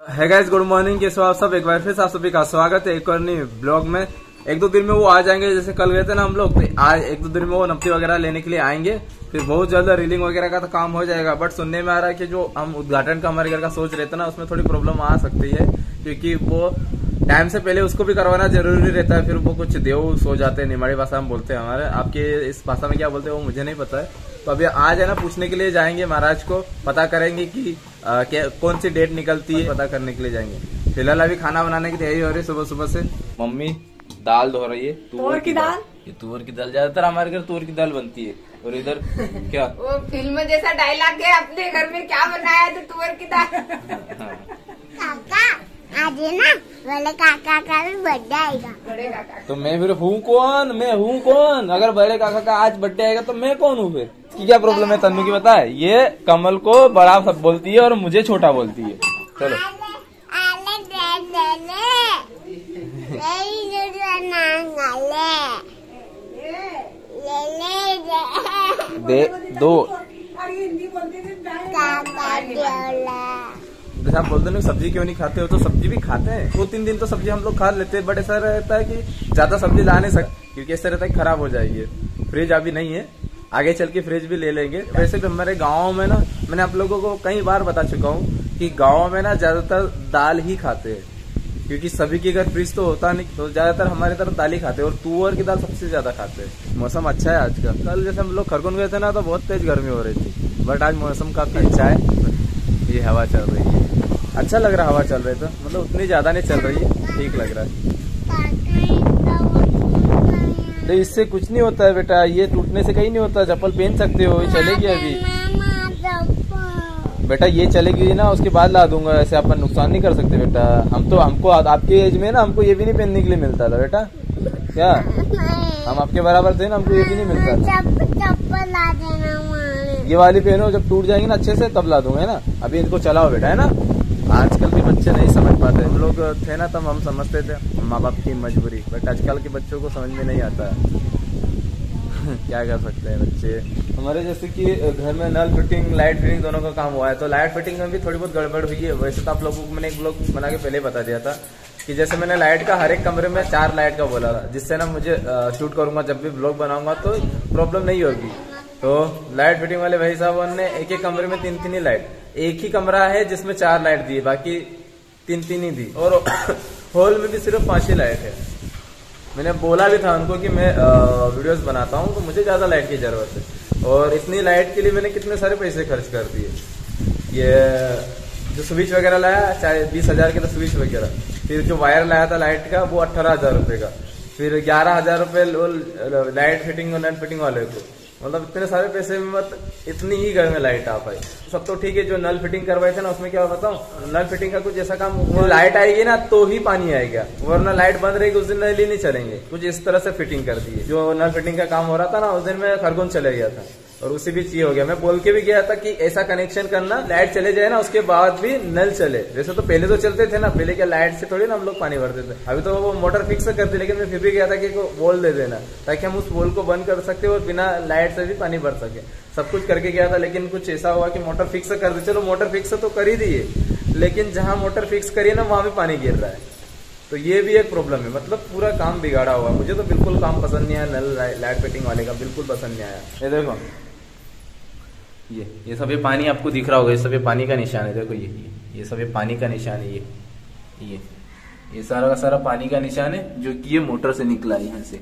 है guys, good morning. कैसे हो आप सब? एक बार फिर आप सभी का स्वागत है एक और नई ब्लॉग में। एक दो दिन में वो आ जाएंगे, जैसे कल गए थे ना हम लोग, तो आज एक दो दिन में वो नपती वगैरह लेने के लिए आएंगे। फिर बहुत जल्द रीलिंग वगैरह का तो काम हो जाएगा। बट सुनने में आ रहा है कि जो हम उद्घाटन का हमारे घर का सोच रहे थे ना, उसमें थोड़ी प्रॉब्लम आ सकती है, क्योंकि वो टाइम से पहले उसको भी करवाना जरूरी रहता है। फिर वो कुछ देव सो जाते हैं, निमाड़ी भाषा में बोलते हैं हमारे। आपके इस भाषा में क्या बोलते हैं वो मुझे नहीं पता है। तो अभी आज है ना, पूछने के लिए जाएंगे महाराज को, पता करेंगे कि कौन सी डेट निकलती है, पता करने के लिए जाएंगे। फिलहाल अभी खाना बनाने की तैयारी हो रही है सुबह सुबह से। मम्मी दाल धो रही है, तुअर की दाल। ये तुअर की दाल, ज्यादातर हमारे घर तुअर की दाल बनती है। और इधर क्या वो फिल्म जैसा डायलॉग है, अपने घर में क्या बनाया तो तुअर की दाल। काका आज है ना बड़े काका का भी बर्थडे आएगा। बड़े काका तो मैं फिर हूँ कौन? मैं हूँ कौन? अगर बड़े काका का आज बर्थडे आएगा तो मैं कौन हूँ फिर? की क्या प्रॉब्लम है तन्नू की, बता है? ये कमल को बड़ा सब बोलती है और मुझे छोटा बोलती है। चलो दे दो। जैसे आप बोलते हो सब्जी क्यों नहीं खाते हो, तो सब्जी भी खाते हैं। 2-3 दिन तो सब्जी हम लोग खा लेते हैं, बट ऐसा रहता है कि ज्यादा सब्जी ला नहीं सकते, क्योंकि ऐसा रहता है खराब हो जाएगी। फ्रिज अभी नहीं है, आगे चल के फ्रिज भी ले लेंगे। वैसे भी हमारे गाँव में ना, मैंने आप लोगों को कई बार बता चुका हूँ कि गाँव में ना ज्यादातर दाल ही खाते हैं, क्योंकि सभी के घर फ्रिज तो होता नहीं, तो ज्यादातर हमारी तरफ दाल ही खाते हैं। और तुअर की दाल सबसे ज्यादा खाते हैं। मौसम अच्छा है आज का। कल जैसे हम लोग खरगोन गए थे ना, तो बहुत तेज गर्मी हो रही थी, बट आज मौसम काफी अच्छा है। ये हवा चल रही है, अच्छा लग रहा है। हवा चल रही तो मतलब उतनी ज्यादा नहीं चल रही है, ठीक लग रहा है। तो इससे कुछ नहीं होता है बेटा, ये टूटने से कहीं नहीं होता। चप्पल पहन सकते हो, ये चलेगी अभी बेटा, ये चलेगी ना, उसके बाद ला दूंगा। ऐसे अपन नुकसान नहीं कर सकते बेटा। हमको आपके एज में ना, हमको ये भी नहीं पहनने के लिए मिलता था बेटा। क्या हम आपके बराबर थे ना, हमको ये भी नहीं मिलता था। चप्पल ला देना, ये वाली पहनो, जब टूट जाएंगी ना अच्छे से तब ला दूंगा, है ना। अभी इनको चलाओ बेटा, है ना। आजकल के बच्चे नहीं समझ पाते। हम लोग थे ना तब हम समझते थे माँ बाप की मजबूरी, बट आजकल के बच्चों को समझ में नहीं आता है। क्या कर सकते हैं बच्चे हमारे। जैसे कि घर में नल फिटिंग, लाइट फिटिंग दोनों का काम हुआ है, तो लाइट फिटिंग में भी थोड़ी बहुत गड़बड़ हुई है। वैसे तो आप लोगों को मैंने एक ब्लॉग बना के पहले बता दिया था कि जैसे मैंने लाइट का हर एक कमरे में 4 लाइट का बोला था, जिससे ना मुझे शूट करूंगा जब भी ब्लॉग बनाऊंगा तो प्रॉब्लम नहीं होगी। तो लाइट फिटिंग वाले भाई साहब ने एक कमरे में 3 ही लाइट, एक ही कमरा है जिसमें 4 लाइट दी, बाकी 3 ही दी। और हॉल में भी सिर्फ 5 ही लाइट है। मैंने बोला भी था उनको कि मैं वीडियोस बनाता हूँ, तो मुझे ज्यादा लाइट की जरूरत है। और इतनी लाइट के लिए मैंने कितने सारे पैसे खर्च कर दिए। ये जो स्विच वगैरह लाया, चाहे 20,000 के तो स्विच वगैरह, फिर जो वायर लाया था लाइट का वो 18,000 रुपए का, फिर 11,000 रुपए लाइट फिटिंग और नेट फिटिंग वाले को। मतलब इतने सारे पैसे में मत इतनी ही घर में लाइट आ पाई। सब तो ठीक है, जो नल फिटिंग करवाए थे ना, उसमें क्या बताऊं, नल फिटिंग का कुछ ऐसा काम, लाइट आएगी ना तो ही पानी आएगा, वरना लाइट बंद रहेगी उस दिन नल ही नहीं चलेंगे। कुछ इस तरह से फिटिंग कर दी है। जो नल फिटिंग का काम हो रहा था ना, उस दिन मैं खरगोन चले गया था और उसी बीच ये हो गया। मैं बोल के भी गया था कि ऐसा कनेक्शन करना, लाइट चले जाए ना उसके बाद भी नल चले। वैसे तो पहले तो चलते थे ना, पहले क्या लाइट से थोड़ी ना हम लोग पानी भरते थे। अभी तो वो मोटर फिक्स कर दी, लेकिन मैं फिर भी गया था कि बोल दे देना, ताकि हम उस बोल को बंद कर सकते और बिना लाइट से भी पानी भर सके। सब कुछ करके गया था, लेकिन कुछ ऐसा हुआ कि मोटर फिक्स कर दी। चलो मोटर फिक्स तो कर ही दिए, लेकिन जहां मोटर फिक्स करिए ना वहां भी पानी गिर रहा है। तो ये भी एक प्रॉब्लम है। मतलब पूरा काम बिगाड़ा हुआ। मुझे तो बिल्कुल काम पसंद नहीं आया, नल लाइट फिटिंग वाले का बिल्कुल पसंद नहीं आया। ये देखो, ये सब ये पानी आपको दिख रहा होगा, ये सब ये पानी का निशान है। देखो ये सब ये पानी का निशान है। ये सारा का सारा पानी का निशान है, जो कि ये मोटर से निकला है। यहाँ से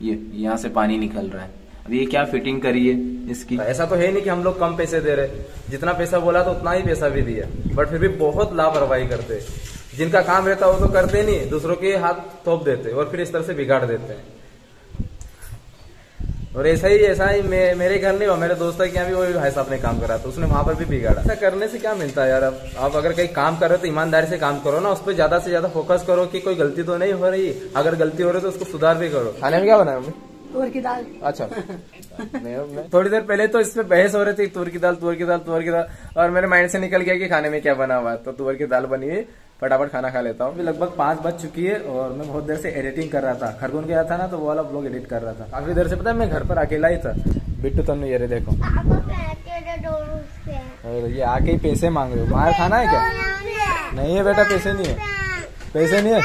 ये यहाँ से पानी निकल रहा है। अब ये क्या फिटिंग करी है इसकी। ऐसा तो है नहीं कि हम लोग कम पैसे दे रहे, जितना पैसा बोला तो उतना ही पैसा भी दिया, बट फिर भी बहुत लापरवाही करते। जिनका काम रहता वो तो करते नहीं, दूसरों के हाथ थोप देते और फिर इस तरह से बिगाड़ देते हैं। और ऐसा ही मेरे घर नहीं हुआ, मेरे दोस्त के यहाँ भी वही भाई साहब ने काम करा, तो उसने वहां पर भी बिगाड़ा। ऐसा करने से क्या मिलता है यार। अब आप अगर कहीं काम कर रहे हो तो ईमानदारी से काम करो ना, उस पर ज्यादा से ज्यादा फोकस करो कि कोई गलती तो नहीं हो रही। अगर गलती हो रही तो उसको सुधार भी करो। खाने में क्या बनाया मम्मी? तुअर की दाल। अच्छा थोड़ी देर पहले तो इसमें बहस हो रही थी, तुअर की दाल तुअर की दाल तुअर की दाल, और मेरे माइंड से निकल गया कि खाने में क्या बना हुआ है। तो तुअर की दाल बनी है, फटाफट खाना खा लेता हूँ। लगभग 5 बज चुकी है और मैं बहुत देर से एडिटिंग कर रहा था। खरगोन गया था ना, तो वो वाला ब्लॉग एडिट कर रहा था काफी देर से। पता है मैं घर पर अकेला ही था। बिट्टू तन्नू ये देखो, और ये आके ही पैसे मांग रहे हो। बाहर खाना है क्या? नहीं है बेटा, पैसे नहीं है, पैसे नहीं है।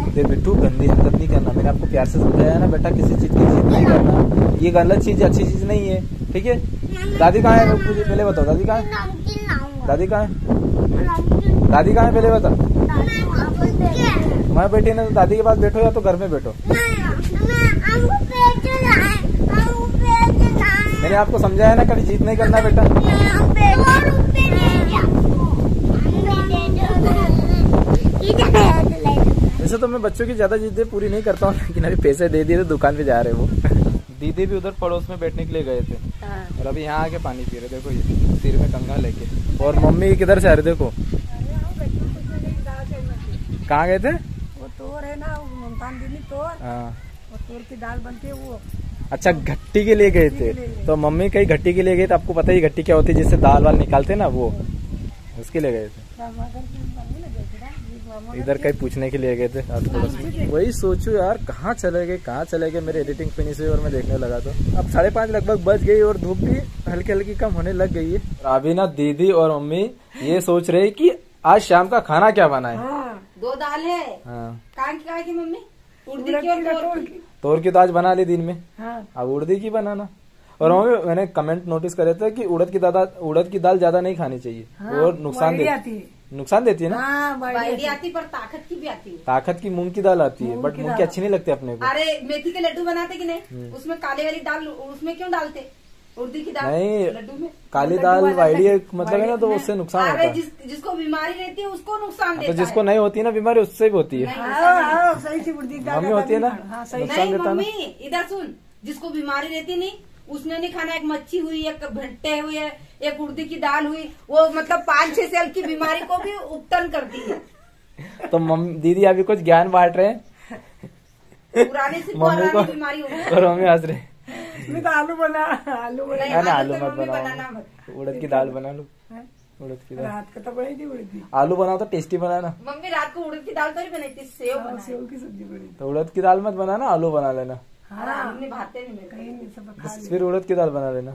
देख बिट्टू, गंदी हरकत नहीं करना। मैंने आपको प्यार से समझाया है ना बेटा, किसी चीज की जिद नहीं करना। ये गलत चीज, अच्छी चीज नहीं है, ठीक है। दादी कहाँ है, मुझे पहले बताओ, दादी कहाँ है? दादी कहाँ है? दादी कहाँ है पहले बता। मैं बैठी ना, तो दादी के पास बैठो या तो घर में बैठो। मैंने आपको समझाया ना, कभी जिद नहीं करना बेटा। वैसे तो मैं बच्चों की ज्यादा जिद्दें पूरी नहीं करता हूँ, लेकिन अभी पैसे दे दिए तो दुकान पे जा रहे वो। दीदी भी उधर पड़ोस में बैठने के लिए गए थे और अभी यहाँ आके पानी पी रहे। देखो ये सिर में कंघा लेके। और मम्मी किधर से आ रहे? देखो कहाँ गए थे? वो तोर है ना, मुल्तान दीदी तोर, हाँ, वो तोर की दाल बनती है वो। अच्छा, घट्टी के लिए गए थे। तो मम्मी कहीं घट्टी के लिए गए थे, आपको पता ही घट्टी क्या होती है, जिससे दाल वाल निकालते ना, वो उसके लिए गए थे। इधर कहीं पूछने के लिए गए थे। वही सोचो यार, कहाँ चले गए। मेरे एडिटिंग फिनिश हुई और मैं देखने लगा तो अब 5:30 लगभग बज गई और धूप भी हल्की हल्की कम होने लग गई है। अभी ना दीदी और मम्मी ये सोच रहे कि आज शाम का खाना क्या बनाए। दो दाल है। हाँ, कहाँ की मम्मी? उड़दी की और तोर की। तोर की तो आज बना ली दिन में, हाँ। अब उड़दी की बनाना। और मम्मी मैंने कमेंट नोटिस करे थे कि उड़द की दाल ज्यादा नहीं खानी चाहिए, हाँ, और नुकसान देती है ना। हाँ, बाइडी आती पर ताकत की भी आती है। ताकत की मूंग की दाल आती है, बट मूंग की अच्छी नहीं लगती अपने को। अरे मेथी के लड्डू बनाते कि नहीं, उसमें काले वाली दाल उसमें क्यों डालते? उड़दी की दाल नहीं, लड्डू में काली दाल वाइडी मतलब है ना, तो उससे नुकसान होता अरे है। जिसको बीमारी रहती है उसको नुकसान तो देता जिसको नहीं होती है ना बीमारी, उससे भी होती है। सही से उड़दी की दाल मम्मी होती है ना, हाँ, सही। नुकसान नहीं देता है ना। मम्मी इधर सुन, जिसको बीमारी रहती नहीं उसने नहीं खाना। एक मच्छी हुई, एक भट्टे हुए, एक उड़दी की दाल हुई, वो मतलब 5-6 साल की बीमारी को भी उपतन करती है। तो मम्मी दीदी अभी कुछ ज्ञान बांट रहे हैं पुराने से मम्मी को, पुरानी बीमारी होती है। और मम्मी हंस रहे। मैं तो आलू बना नहीं, ना आलू आलू तो मत मम्मी बनाओ, बनाना मत। उड़द की दाल बना लो। उड़द की दाल रात का तो बड़ी थी उड़दी। आलू बनाओ तो टेस्टी बनाना। मम्मी रात को उड़द की दाल तो नहीं बनाती, सेव हाँ, बनाती। सेव की सब्जी बड़ी। तो उड़द की दाल मत बनाना, आलू बना लेना। हाँ, मम्मी भाते नहीं मेरे कहीं नहीं, सब खा बस फिर उड़द की दाल बना लेना।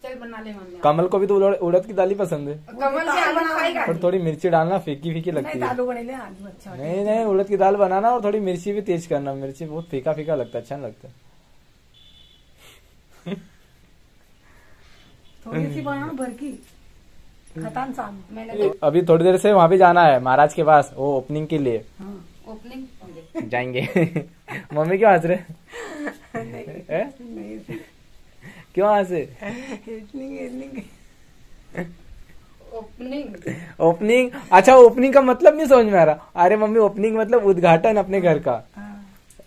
चल बना ले मम्मी। कमल को भी तो उड़द की दाल ही पसंद है, कमल से आलू खाएगा। पर थोड़ी मिर्ची डालना, फीकी फीकी नहीं, लगती तो है। आलू बने ले, आलू अच्छा। नहीं, उड़द की दाल बनाना और थोड़ी मिर्ची भी तेज करना। मिर्ची बहुत फीका फीका लगता है, अच्छा नहीं लगता। थोड़ी सी बनाना भर की, खतान शाम मैंने। अभी थोड़ी देर से वहाँ भी जाना है महाराज के पास, वो ओपनिंग के लिए ओपनिंग जाएंगे। मम्मी क्यों हंस रहे हैं? क्यों हंसे? ओपनिंग, अच्छा ओपनिंग का मतलब नहीं समझ में आ रहा। अरे मम्मी, ओपनिंग मतलब उद्घाटन अपने घर का।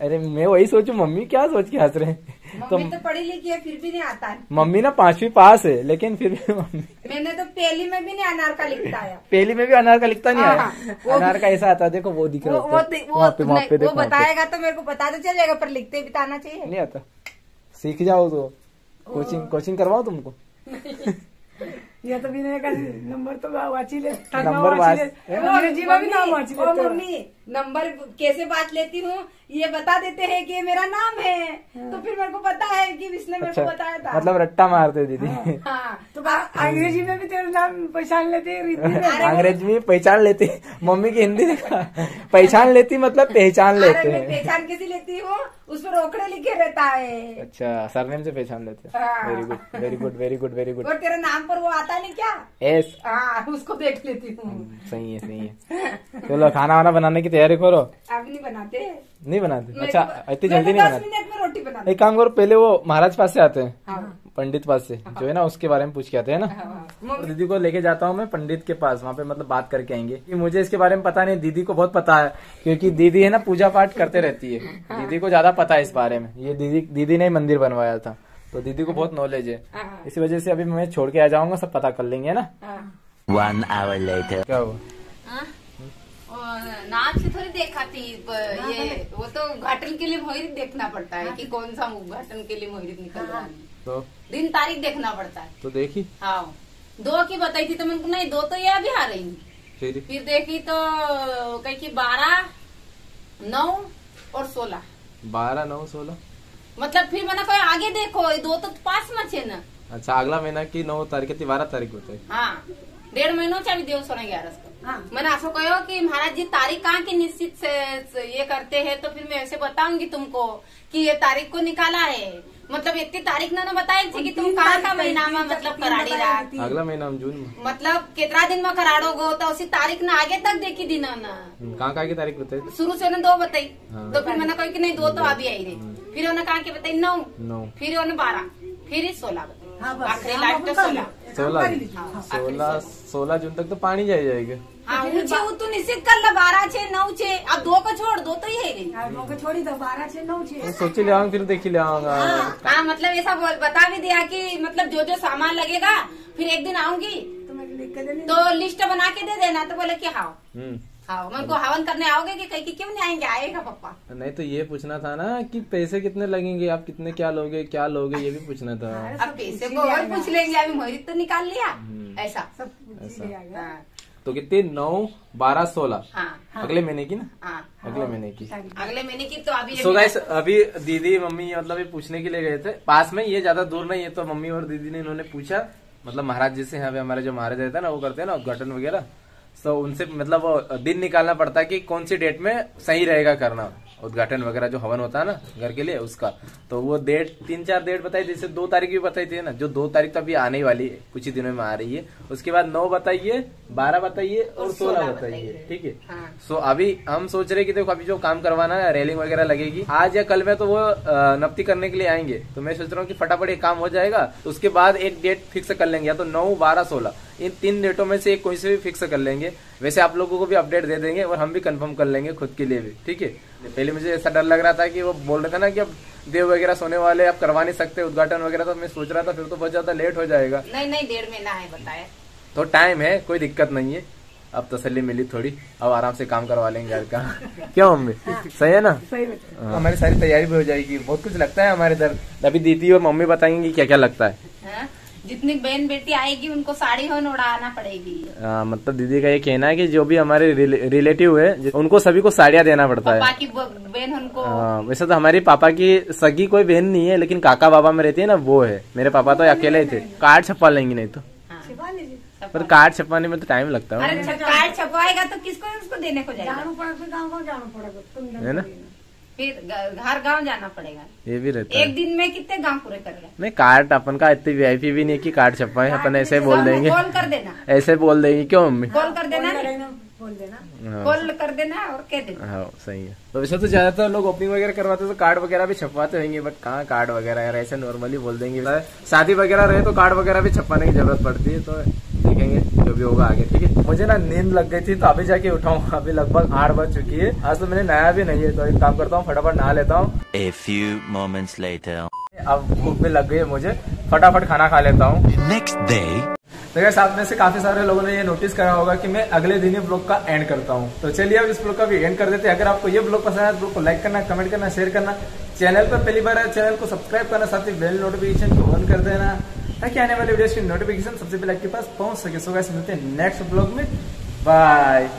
अरे मैं वही सोचू मम्मी क्या सोच के हंस रहे हैं। मम्मी तो पढ़ी लिखी है फिर भी नहीं आता है। मम्मी ना 5वीं पास है, लेकिन फिर भी मम्मी मैंने तो पहली में भी नहीं अनार का लिखता है। पहली में भी अनार का लिखता नहीं आया। हाँ, अनार का ऐसा आता है, देखो वो दिख रहा है वहाँ पे वो देखो, वहाँ पे। बताएगा तो मेरे को पता तो चलेगा, पर लिखते भी तो आना चाहिए। नहीं आता, सीख जाओ तो कोचिंग करवाओ तुमको। या तो विनय का नंबर तो वाची ले, नंबर अंग्रेजी में भी नाम वाची लेते हो। मम्मी नंबर कैसे बात लेती हूँ ये बता देते हैं कि ये मेरा नाम है, तो फिर मेरे को पता है कि इसने मेरे को बताया था। मतलब रट्टा मारते दीदी। हाँ तो अंग्रेजी में भी तेरा नाम पहचान लेते हैं। अंग्रेजी में पहचान लेती, मम्मी की हिंदी देखा, पहचान लेती मतलब पहचान लेते मैं हैं। पहचान कैसे लेती हूँ, उस पर रोकड़े लिखे रहता है। अच्छा, सरनेम से पहचान लेते हैं। हाँ। Very good very good very good very good. और तेरे नाम पर वो आता नहीं क्या? एस, हाँ उसको देख लेती हूँ। सही है सही है। चलो खाना वाना बनाने की तैयारी करो। अब नहीं बनाते, नहीं बनाते? अच्छा, इतनी जल्दी नहीं 10 बनाते। मिनट में रोटी बनाते। एक काम करो, पहले वो महाराज पास से आते हैं, हाँ। पंडित पास से जो है ना, उसके बारे में पूछ के आते हैं ना। हाँ। दीदी को लेके जाता हूँ मैं पंडित के पास, वहाँ पे मतलब बात करके आएंगे। कि मुझे इसके बारे में पता नहीं, दीदी को बहुत पता है, क्योंकि दीदी है ना पूजा पाठ करते रहती है। दीदी को ज्यादा पता है इस बारे में। ये दीदी ने मंदिर बनवाया था, तो दीदी को बहुत नॉलेज है। इसी वजह से अभी मैं छोड़ के आ जाऊंगा, सब पता कर लेंगे ना। 1 hour later. क्या हुआ? नाम से थोड़ी देखा थी ये, वो तो उद्घाटन के लिए मोहरित देखना पड़ता है कि कौन सा उद्घाटन के लिए मोहरित निकल रहा है, तो दिन तारीख देखना पड़ता है। तो देखी, हाँ 2 की बताई थी तो मैंने नहीं 2 तो ये अभी आ रही फिर फिर देखी तो कहीं की 12, 9 और 16। 12, 9, 16 मतलब फिर मैंने कोई आगे देखो, ये 2 तो पास में छे ना। अच्छा, अगला महीना की 9 तारीख 12 तारीख होते है। हाँ, 1.5 महीनों से अभी देव सोना 11 को। हाँ। मैंने आपको कहो कि महाराज जी तारीख कहाँ की निश्चित से ये करते हैं, तो फिर मैं ऐसे बताऊंगी तुमको कि ये तारीख को निकाला है, मतलब इतनी तारीख ना बताई थी कि तुम कहाँ का महीना में मतलब कराड़ी रहा। अगला महीना जून में, मतलब कितना दिन में कराड़ोगे तो उसी तारीख ना आगे तक देखी दिन ना। कहाँ की तारीख बताई? शुरू से उन्हें 2 बताई। हाँ। तो फिर मैंने कहा कि नहीं 2 तो अभी आई रही। फिर उन्हें कहा कि बताई 9, फिर उन्हें 12, फिर 16 बताई, आखिरी लास्ट तो 16 जून तक तो पानी जाएगा। हाँ, ऊंचे वो तो निश्चित कर ला 12 6 9 6, अब 2 को छोड़, 2 तो ही है नहीं। 2 को छोड़ी तो 12 6 9 6 सोची ले आऊंगा, फिर देखी ले आऊंगा। हाँ, मतलब ऐसा बता भी दिया कि मतलब जो सामान लगेगा फिर एक दिन आऊंगी तो लिस्ट बना के दे देना। तो बोले कि हाँ हाँ, मैं उनको हवन करने आओगे कि कहीं क्यों नहीं आएंगे? आएगा पापा। नहीं तो ये पूछना था ना कि पैसे कितने लगेंगे, आप कितने क्या लोगे ये भी पूछना था। अब पैसे को और पूछ लेंगे, अभी मोहरी तो निकाल लिया ऐसा। हाँ। तो कितनी 9 12 16 हाँ। अगले महीने की ना? हाँ, अगले महीने की। अगले महीने की। तो अभी सो गाइस, अभी दीदी मम्मी मतलब ये पूछने के लिए गए थे, पास में, ये ज्यादा दूर नहीं है। तो मम्मी और दीदी ने इन्होंने पूछा, मतलब महाराज जी से, यहाँ पे हमारे जो महाराज रहते हैं ना, वो करते हैं ना उद्घाटन वगैरह, तो उनसे मतलब वो दिन निकालना पड़ता है कि कौन सी डेट में सही रहेगा करना उद्घाटन वगैरह, जो हवन होता है ना घर के लिए उसका। तो वो डेट 3-4 डेट बताई, जैसे 2 तारीख भी बताई थी ना, जो 2 तारीख तो अभी आने ही वाली है, कुछ ही दिनों में आ रही है। उसके बाद 9 बताइए, 12 बताइए और 16 बताइए, ठीक है। हाँ। सो अभी हम सोच रहे कि देखो अभी जो काम करवाना है, रेलिंग वगैरह लगेगी, आज या कल में तो वो नपती करने के लिए आएंगे। तो मैं सोच रहा हूँ कि फटाफट एक काम हो जाएगा, उसके बाद एक डेट फिक्स कर लेंगे, या तो 9 12 16 इन 3 डेटों में से एक कोई से भी फिक्स कर लेंगे। वैसे आप लोगों को भी अपडेट दे देंगे और हम भी कंफर्म कर लेंगे खुद के लिए भी, ठीक है। पहले मुझे ऐसा डर लग रहा था कि वो बोल रहे थे ना कि अब देव वगैरह सोने वाले, आप करवा नहीं सकते उद्घाटन वगैरह, तो मैं सोच रहा था फिर तो बहुत ज्यादा लेट हो जाएगा। नहीं 1.5 महीना है बताया, तो टाइम है, कोई दिक्कत नहीं है। अब तसल्ली मिली थोड़ी, अब आराम से काम करवा लेंगे घर का। क्यों मम्मी? सही है ना? सही हमारी सारी तैयारी भी हो जाएगी। बहुत कुछ लगता है हमारे इधर, अभी दीदी और मम्मी बताएंगी क्या क्या लगता है। जितनी बहन बेटी आएगी उनको साड़ी हो उड़ाना पड़ेगी। मतलब दीदी का ये कहना है कि जो भी हमारे रिलेटिव है उनको सभी को साड़ियाँ देना पड़ता है। बाकी बहन उनको। वैसे तो हमारी पापा की सगी कोई बहन नहीं है, लेकिन काका बाबा में रहती है ना, वो है। मेरे पापा तो अकेले ही थे। कार्ड छपवा लेंगे नहीं तो, पर कार्ड छपवाने में तो टाइम लगता है। कार्ड छपवाएगा तो किसको उसको देने को जाएगा? है ना, फिर हर गांव जाना पड़ेगा। ये भी रहता है। एक दिन में कितने गांव पूरे करेगा? नहीं, कार्ड अपन का इतनी वीआईपी भी नहीं कि कार्ड छपवाए, अपन ऐसे बोल देंगे, कॉल कर देना, ऐसे बोल देंगे। क्यों मम्मी? कॉल कर देना, बोल देना, कॉल कर देना और कह देना। हाँ सही है। तो वैसे तो ज्यादातर लोग ओपनिंग वगैरह करवाते तो कार्ड वगैरह भी छपवाते होंगे, बट कहाँ कार्ड वगैरह यार, ऐसे नॉर्मली बोल देंगे। शादी वगैरह रहे तो कार्ड वगैरह भी छपवाने की जरूरत पड़ती है। तो देखेंगे जो भी होगा आगे, ठीक है। मुझे ना नींद लग गई थी तो अभी जाके उठाऊँ, अभी लगभग 8 बज चुकी है। आज तो मैंने नहाया भी नहीं है, तो एक काम करता हूँ फटाफट नहा लेता हूँ। A few moments later. अब भूख भी लग गई है मुझे, फटाफट खाना खा लेता हूँ। Next day. देखिए साथ में से काफी सारे लोगों ने ये नोटिस करा होगा कि मैं अगले दिन ही ब्लॉग का एंड करता हूँ। तो चलिए अब इस ब्लॉग का भी एंड कर देते हैं। अगर आपको ये ब्लॉग पसंद है तो ब्लॉग को लाइक करना, कमेंट करना, शेयर करना। चैनल पर पहली बार है चैनल को सब्सक्राइब करना, साथ ही बेल नोटिफिकेशन को ऑन कर देना, ताकि आने वाले वीडियोस की नोटिफिकेशन सबसे पहले आपके पास पहुंच सके। सो गाइस मिलते हैं नेक्स्ट ब्लॉग में, बाय।